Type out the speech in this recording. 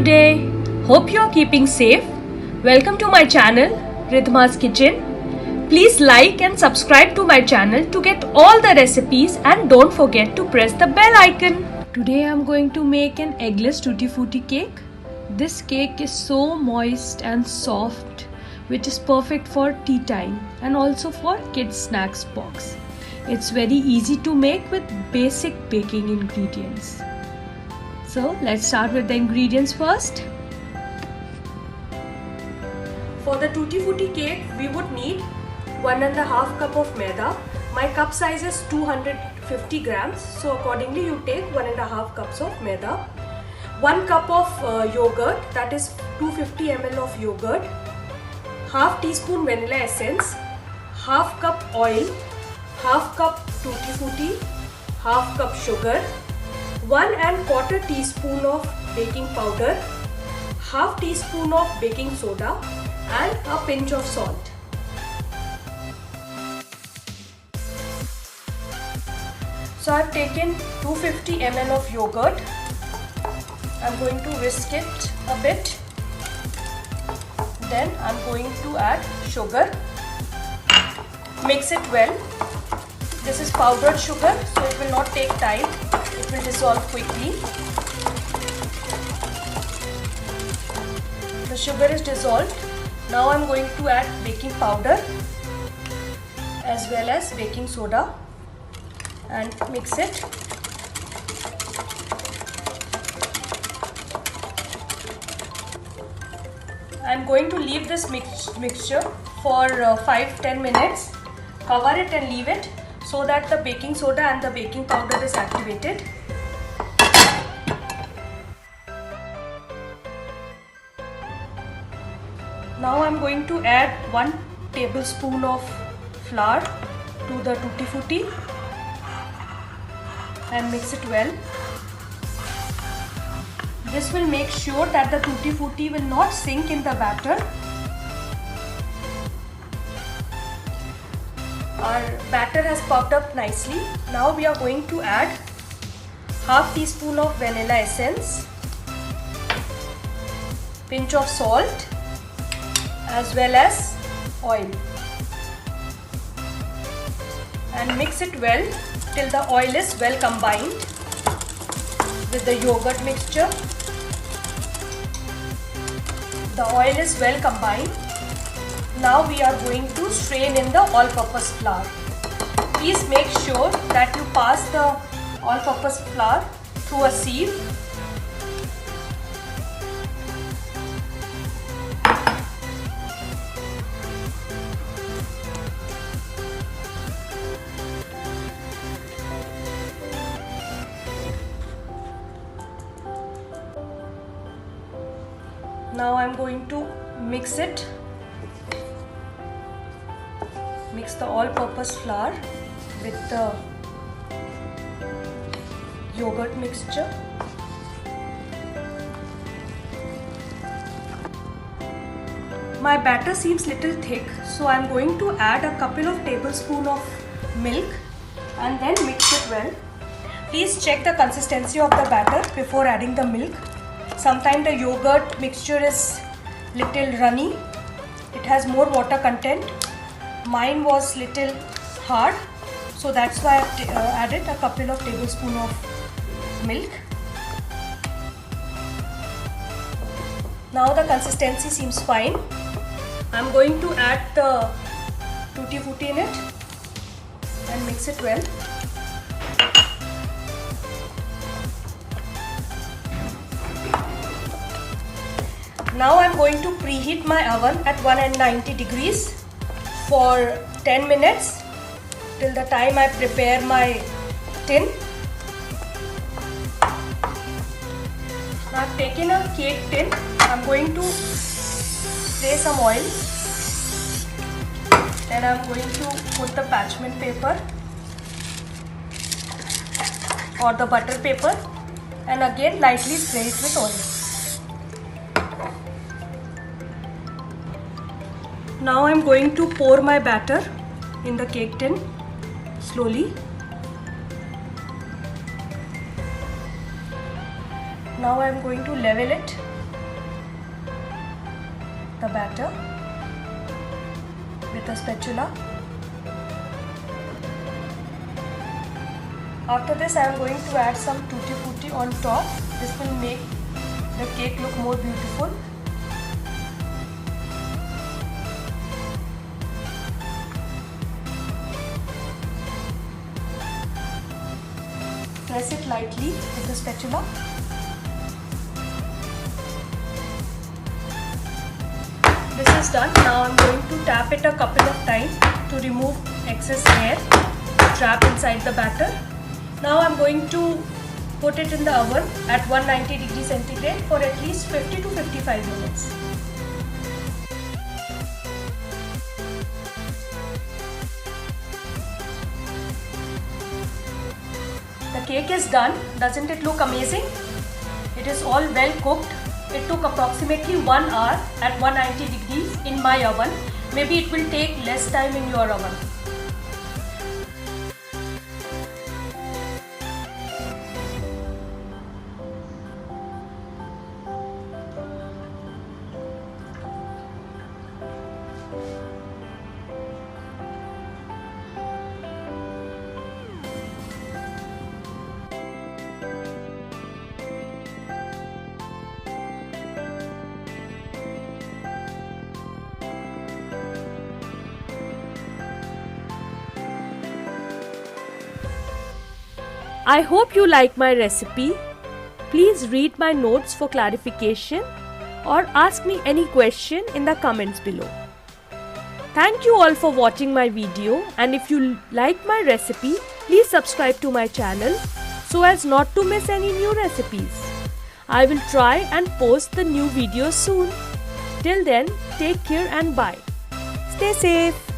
today. Hope you are keeping safe. Welcome to my channel Ridhma's Kitchen. Please like and subscribe to my channel to get all the recipes and don't forget to press the bell icon. Today I am going to make an eggless tutti frutti cake. This cake is so moist and soft, which is perfect for tea time and also for kids snacks box. It's very easy to make with basic baking ingredients. So let's start with the ingredients first. For the tutti frutti cake, we would need 1.5 cup of maida. My cup size is 250 grams, so accordingly you take 1.5 cups of maida. 1 cup of yogurt, that is 250 ml of yogurt. Half teaspoon vanilla essence. Half cup oil. Half cup tutti frutti. Half cup sugar. 1¼ teaspoon of baking powder. Half teaspoon of baking soda and a pinch of salt. So I have taken 250 ml of yogurt. I am going to whisk it a bit. Then I am going to add sugar. Mix it well. This is powdered sugar, so it will not take time. It will dissolve quickly. The sugar is dissolved. Now I am going to add baking powder as well as baking soda and mix it. I am going to leave this mixture for 5-10 minutes. Cover it and leave it so that the baking soda and the baking powder is activated. Now I am going to add 1 tablespoon of flour to the tutti frutti and mix it well. This will make sure that the tutti frutti will not sink in the batter. Our batter has puffed up nicely. Now we are going to add half teaspoon of vanilla essence, pinch of salt as well as oil, and mix it well till the oil is well combined with the yogurt mixture. The oil is well combined. Now we are going to strain in the all-purpose flour. Please make sure that you pass the all-purpose flour through a sieve. Now I am going to mix it. Mix the all-purpose flour with the yogurt mixture. My batter seems little thick, so I am going to add a couple of tablespoons of milk and then mix it well. Please check the consistency of the batter before adding the milk. Sometimes the yogurt mixture is little runny. It has more water content. Mine was little hard, so that's why I added a couple of tablespoons of milk. Now the consistency seems fine. I'm going to add the tutti frutti in it and mix it well. Now I am going to preheat my oven at 190 degrees for 10 minutes till the time I prepare my tin. Now I have taken a cake tin. I am going to spray some oil and I am going to put the parchment paper or the butter paper and again lightly spray it with oil. Now I am going to pour my batter in the cake tin slowly. Now I am going to level it the batter with a spatula. After this, I am going to add some tutti frutti on top. This will make the cake look more beautiful. Press it lightly with the spatula. This is done. Now I am going to tap it a couple of times to remove excess air trapped inside the batter. Now I am going to put it in the oven at 190 degrees centigrade for at least 50 to 55 minutes. The cake is done. Doesn't it look amazing? It is all well cooked. It took approximately 1 hour at 190 degrees in my oven. Maybe it will take less time in your oven. I hope you like my recipe. Please read my notes for clarification or ask me any question in the comments below. Thank you all for watching my video, and if you like my recipe, please subscribe to my channel so as not to miss any new recipes. I will try and post the new videos soon. Till then, take care and bye. Stay safe.